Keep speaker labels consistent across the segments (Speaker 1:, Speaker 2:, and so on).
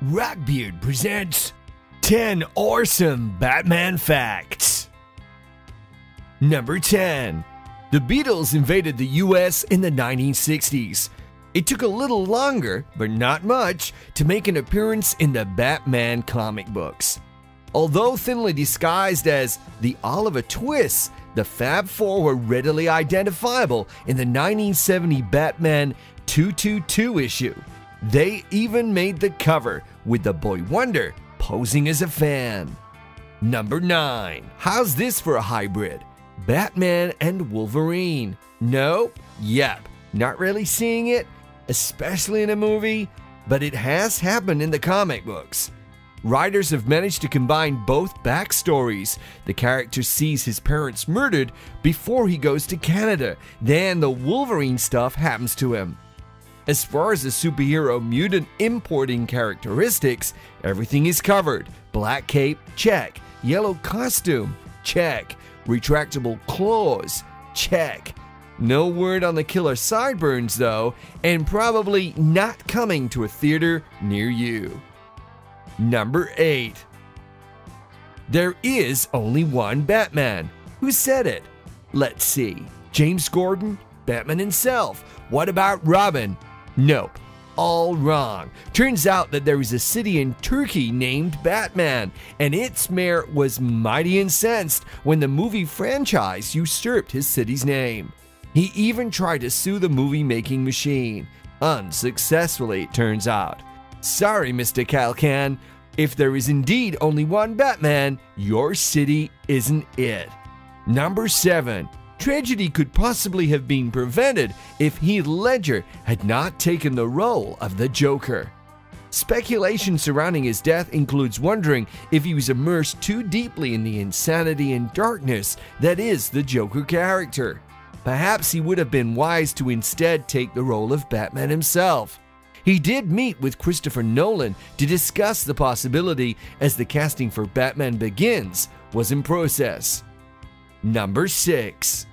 Speaker 1: Rockbeard presents 10 awesome Batman facts. Number 10. The Beatles invaded the US in the 1960s. It took a little longer, but not much, to make an appearance in the Batman comic books. Although thinly disguised as the Oliver Twists, the Fab Four were readily identifiable in the 1970 Batman 222 issue. They even made the cover with the Boy Wonder posing as a fan. Number 9. How's this for a hybrid? Batman and Wolverine. Nope. Yep. Not really seeing it, especially in a movie, but it has happened in the comic books. Writers have managed to combine both backstories. The character sees his parents murdered before he goes to Canada. Then the Wolverine stuff happens to him. As far as the superhero mutant importing characteristics, everything is covered. Black cape, check. Yellow costume, check. Retractable claws, check. No word on the killer sideburns though, and probably not coming to a theater near you. Number 8. There is only one Batman. Who said it? Let's see. James Gordon? Batman himself. What about Robin? Nope. All wrong. Turns out that there is a city in Turkey named Batman, and its mayor was mighty incensed when the movie franchise usurped his city's name. He even tried to sue the movie-making machine. Unsuccessfully, it turns out. Sorry, Mr. Kalkan. If there is indeed only one Batman, your city isn't it. Number 7. Tragedy could possibly have been prevented if Heath Ledger had not taken the role of the Joker. Speculation surrounding his death includes wondering if he was immersed too deeply in the insanity and darkness that is the Joker character. Perhaps he would have been wise to instead take the role of Batman himself. He did meet with Christopher Nolan to discuss the possibility as the casting for Batman Begins was in process. Number 6.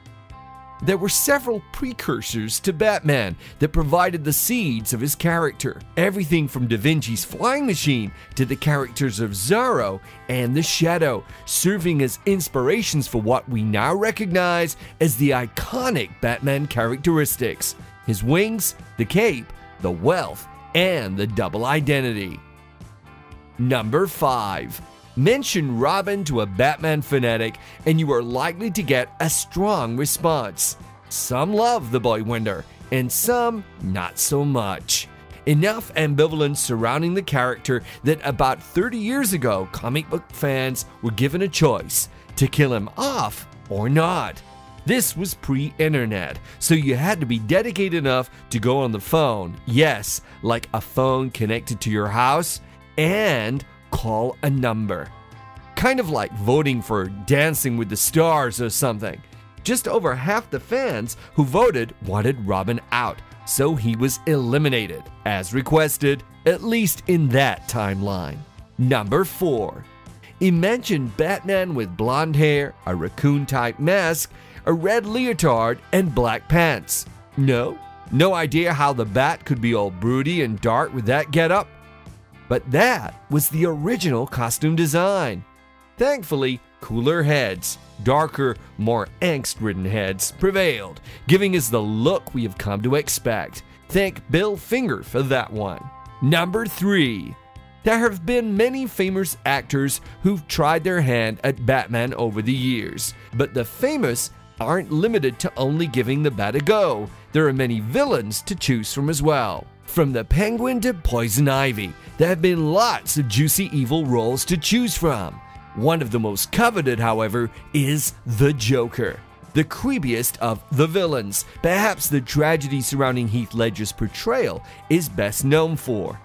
Speaker 1: There were several precursors to Batman that provided the seeds of his character. Everything from Da Vinci's flying machine to the characters of Zorro and the Shadow, serving as inspirations for what we now recognize as the iconic Batman characteristics: his wings, the cape, the wealth, and the double identity. Number 5. Mention Robin to a Batman fanatic and you are likely to get a strong response. Some love the Boy Wonder, and some not so much. Enough ambivalence surrounding the character that about 30 years ago, comic book fans were given a choice to kill him off or not. This was pre-internet, so you had to be dedicated enough to go on the phone, yes, like a phone connected to your house, and call a number. Kind of like voting for Dancing with the Stars or something. Just over half the fans who voted wanted Robin out, so he was eliminated, as requested, at least in that timeline. Number 4. Imagine Batman with blonde hair, a raccoon-type mask, a red leotard, and black pants. No idea how the Bat could be all broody and dark with that getup? But that was the original costume design. Thankfully, cooler heads, darker, more angst-ridden heads prevailed, giving us the look we have come to expect. Thank Bill Finger for that one. Number 3. There have been many famous actors who've tried their hand at Batman over the years, but the famous aren't limited to only giving the Bat a go. There are many villains to choose from as well. From the Penguin to Poison Ivy, there have been lots of juicy evil roles to choose from. One of the most coveted, however, is the Joker, the creepiest of the villains. Perhaps the tragedy surrounding Heath Ledger's portrayal is best known for.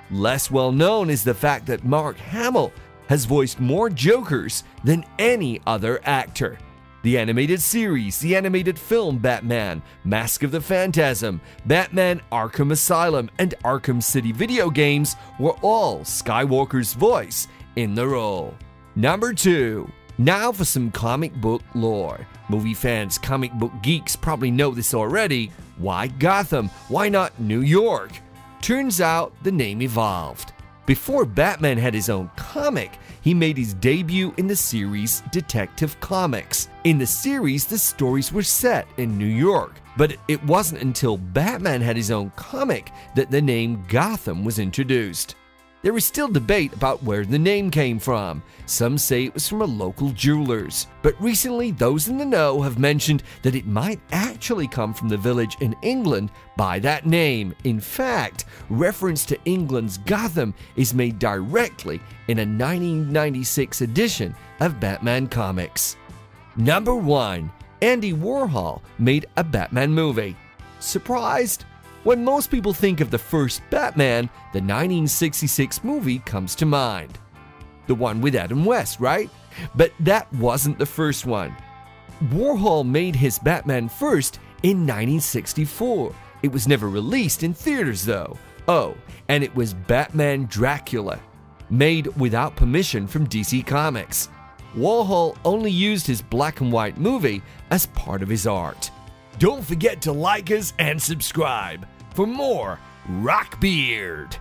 Speaker 1: Less well known is the fact that Mark Hamill has voiced more Jokers than any other actor. The animated series, the animated film Batman, Mask of the Phantasm, Batman Arkham Asylum, and Arkham City video games were all Skywalker's voice in the role. Number 2. Now for some comic book lore. Movie fans, comic book geeks probably know this already. Why Gotham? Why not New York? Turns out the name evolved. Before Batman had his own comic, he made his debut in the series Detective Comics. In the series, the stories were set in New York, but it wasn't until Batman had his own comic that the name Gotham was introduced. There is still debate about where the name came from. Some say it was from a local jeweler's, but recently those in the know have mentioned that it might actually come from the village in England by that name. In fact, reference to England's Gotham is made directly in a 1996 edition of Batman Comics. Number 1. Andy Warhol made a Batman movie. Surprised? When most people think of the first Batman, the 1966 movie comes to mind. The one with Adam West, right? But that wasn't the first one. Warhol made his Batman first in 1964. It was never released in theaters though. Oh, and it was Batman Dracula, made without permission from DC Comics. Warhol only used his black and white movie as part of his art. Don't forget to like us and subscribe for more Rockbeard.